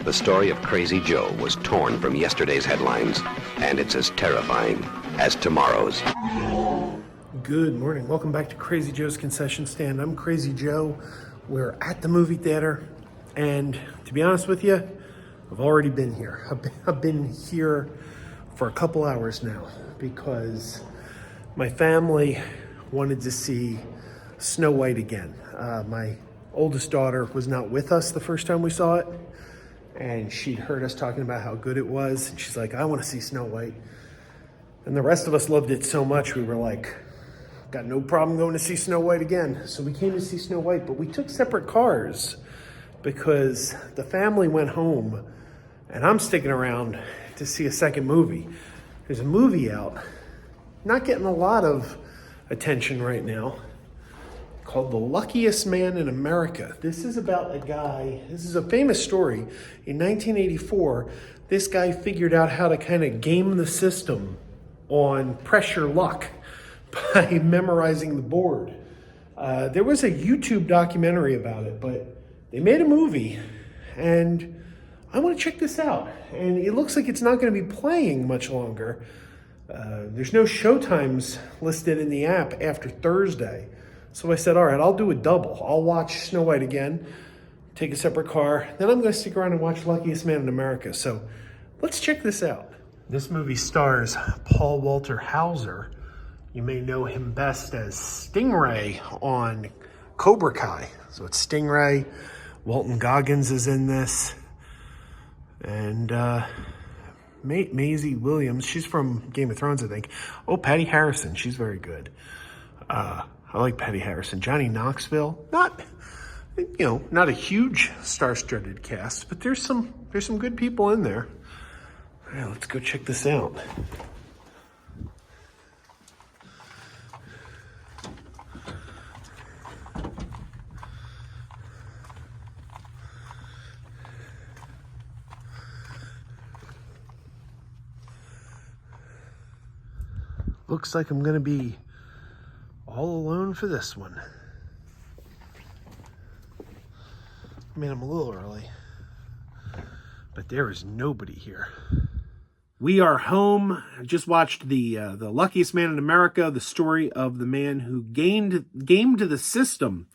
The story of Krazy Joe was torn from yesterday's headlines, and it's as terrifying as tomorrow's. Good morning. Welcome back to Krazy Joe's Concession Stand. I'm Krazy Joe. We're at the movie theater, and to be honest with you, I've already been here. I've been here for a couple hours now because my family wanted to see Snow White again. My oldest daughter was not with us the first time we saw it, and she'd heard us talking about how good it was, and she's like, I want to see Snow White. And the rest of us loved it so much, we were like, got no problem going to see Snow White again. So we came to see Snow White, but we took separate cars because the family went home, and I'm sticking around to see a second movie. There's a movie out, not getting a lot of attention right now, called The Luckiest Man in America. This is about a guy, this is a famous story. In 1984, this guy figured out how to kind of game the system on pressure luck by memorizing the board. There was a YouTube documentary about it, but they made a movie, and I want to check this out. And it looks like it's not going to be playing much longer. There's no showtimes listed in the app after Thursday. So I said, all right, I'll do a double. I'll watch Snow White again, take a separate car. Then I'm going to stick around and watch Luckiest Man in America. So let's check this out. This movie stars Paul Walter Hauser. You may know him best as Stingray on Cobra Kai. So it's Stingray. Walton Goggins is in this. And Maisie Williams, she's from Game of Thrones, I think. Oh, Patty Harrison, she's very good. I like Patty Harrison. Johnny Knoxville, not a huge star-studded cast, but there's some good people in there. All right, let's go check this out. Looks like I'm gonna be all alone for this one. I mean, I'm a little early, but there is nobody here. We are home. I just watched the Luckiest Man in America, the story of the man who gamed the system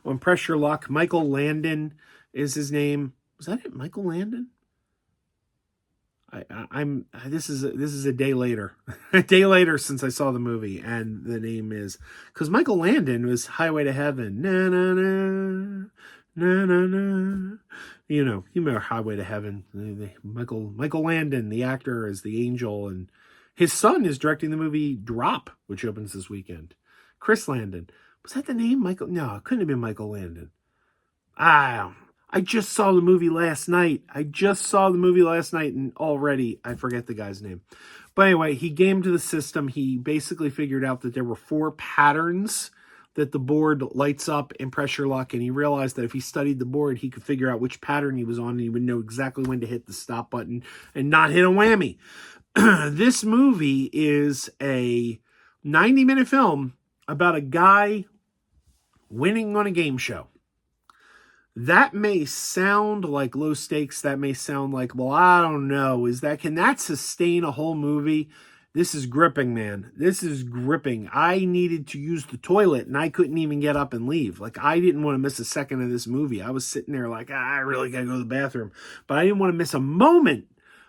on pressure luck. Michael Landon is his name. Was that it? Michael Landon? This is a day later, since I saw the movie, and the name is, because Michael Landon was Highway to Heaven, na na na na na na. You remember Highway to Heaven? Michael Landon, the actor, is the angel, and his son is directing the movie Drop, which opens this weekend. Chris Landon, was that the name? Michael? No, it couldn't have been Michael Landon. I just saw the movie last night. And already I forget the guy's name. But anyway, he gamed the system. He basically figured out that there were 4 patterns that the board lights up in pressure luck, and he realized that if he studied the board, he could figure out which pattern he was on, and he would know exactly when to hit the stop button and not hit a whammy. This movie is a 90-minute film about a guy winning on a game show. That may sound like low stakes. That may sound like, well, I don't know. Can that sustain a whole movie? This is gripping, man. This is gripping. I needed to use the toilet, and I couldn't even get up and leave. Like, I didn't want to miss a second of this movie. I was sitting there like, I really got to go to the bathroom. But I didn't want to miss a moment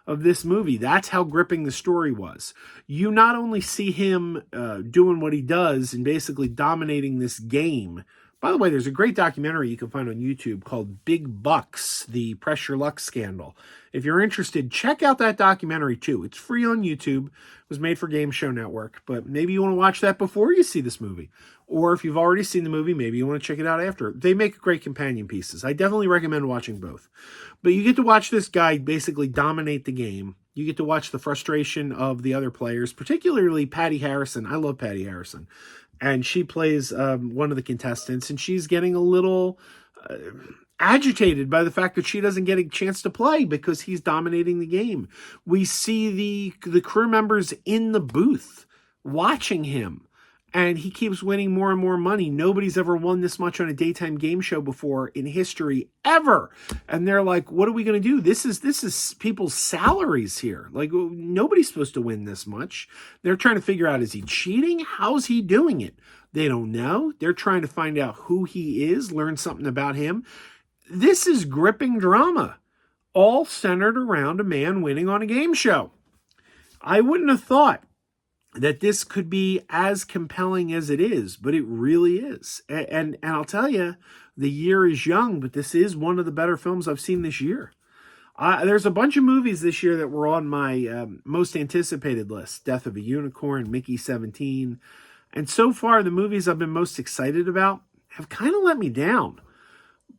of this movie. That's how gripping the story was. You not only see him doing what he does and basically dominating this game. By the way, there's a great documentary you can find on YouTube called Big Bucks, the pressure luck scandal. If you're interested, check out that documentary too. It's free on YouTube. It was made for Game Show Network, but maybe you want to watch that before you see this movie. Or if you've already seen the movie, maybe you want to check it out after. They make great companion pieces. I definitely recommend watching both. But you get to watch this guy basically dominate the game. You get to watch the frustration of the other players, particularly Patty Harrison. I love Patty Harrison. And she plays one of the contestants, and she's getting a little agitated by the fact that she doesn't get a chance to play because he's dominating the game. We see the crew members in the booth watching him And he keeps winning more and more money. Nobody's ever won this much on a daytime game show before in history, ever. And they're like, what are we going to do? This is people's salaries here. Like, nobody's supposed to win this much. They're trying to figure out, is he cheating? How's he doing it? They don't know. They're trying to find out who he is, learn something about him. This is gripping drama, all centered around a man winning on a game show. I wouldn't have thought that this could be as compelling as it is, but it really is. And I'll tell you, the year is young, but this is one of the better films I've seen this year. There's a bunch of movies this year that were on my most anticipated list. Death of a Unicorn, Mickey 17. And so far, the movies I've been most excited about have kind of let me down.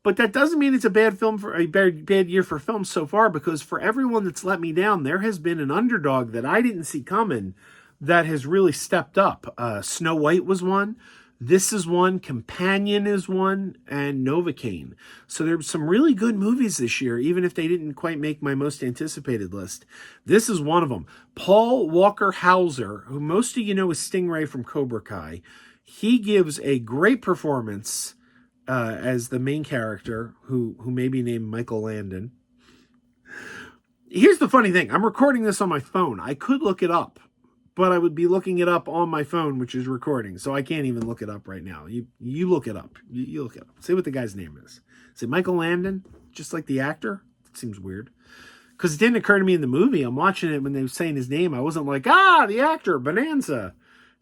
But that doesn't mean it's a bad film for a bad year for films so far, because for everyone that's let me down, there has been an underdog that I didn't see coming that has really stepped up. Snow White was one. This is one. Companion is one. And Novocaine. So there's some really good movies this year, even if they didn't quite make my most anticipated list. This is one of them. Paul Walker Hauser, who most of you know is Stingray from Cobra Kai. He gives a great performance as the main character, who may be named Michael Landon. Here's the funny thing. I'm recording this on my phone. I could look it up, but I would be looking it up on my phone, which is recording. So I can't even look it up right now. You look it up. You look it up. Say what the guy's name is. Is it Michael Landon? Just like the actor? It seems weird. Because it didn't occur to me in the movie. I'm watching it when they were saying his name. I wasn't like, the actor, Bonanza.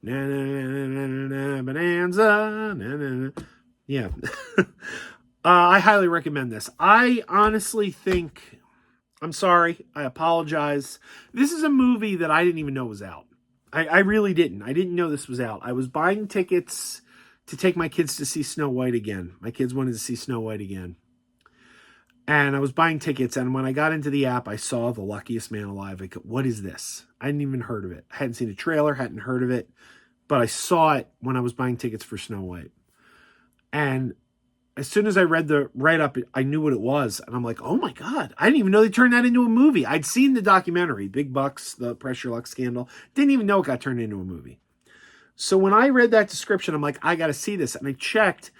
Na, na, na, na, na, na, Bonanza. Na, na, na. Yeah. I highly recommend this. I honestly think, I'm sorry, I apologize. This is a movie that I didn't even know was out. I really didn't. I didn't know this was out. I was buying tickets to take my kids to see Snow White again. My kids wanted to see Snow White again. And I was buying tickets, and when I got into the app, I saw The Luckiest Man Alive. I go, what is this? I hadn't even heard of it. I hadn't seen a trailer, hadn't heard of it, but I saw it when I was buying tickets for Snow White. And as soon as I read the write-up, I knew what it was. And I'm like, oh my God, I didn't even know they turned that into a movie. I'd seen the documentary, Big Bucks, the Pressure Luck scandal. Didn't even know it got turned into a movie. So when I read that description, I'm like, I got to see this. And I checked.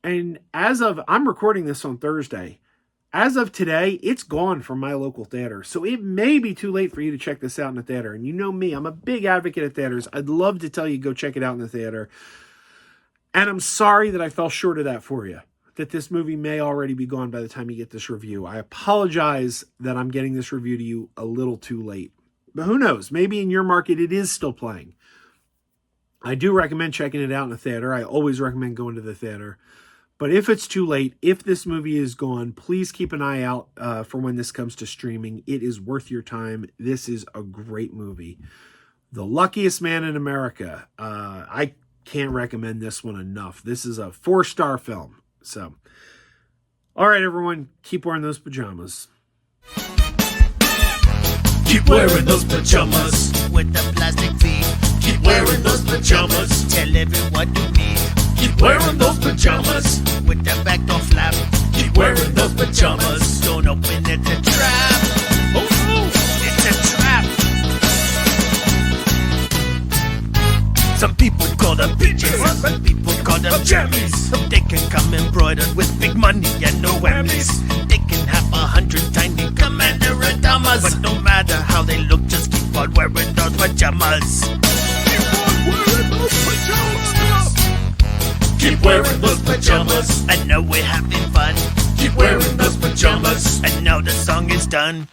And I'm recording this on Thursday. As of today, it's gone from my local theater. So it may be too late for you to check this out in the theater. And you know me, I'm a big advocate of theaters. I'd love to tell you, go check it out in the theater. And I'm sorry that I fell short of that for you, that this movie may already be gone by the time you get this review. I apologize that I'm getting this review to you a little too late. But who knows? Maybe in your market it is still playing. I do recommend checking it out in the theater. I always recommend going to the theater. But if it's too late, if this movie is gone, please keep an eye out for when this comes to streaming. It is worth your time. This is a great movie. The Luckiest Man in America. I can't recommend this one enough. This is a 4-star film. So, all right, everyone, keep wearing those pajamas. Keep wearing those pajamas with the plastic feet. Keep wearing those pajamas. Tell everyone you meet. Keep wearing those pajamas with the back door flap. Keep wearing those pajamas. Don't open it, it's a trap. Oh no, it's a trap. Some people call them PJs, some people call them jammies. They can come embroidered with big money and no whammies. They can have 100 tiny commander pajamas, but no matter how they look, just keep on wearing those pajamas. Keep on wearing those pajamas. Keep wearing those pajamas. I know we're having fun. Keep wearing those pajamas. And now the song is done.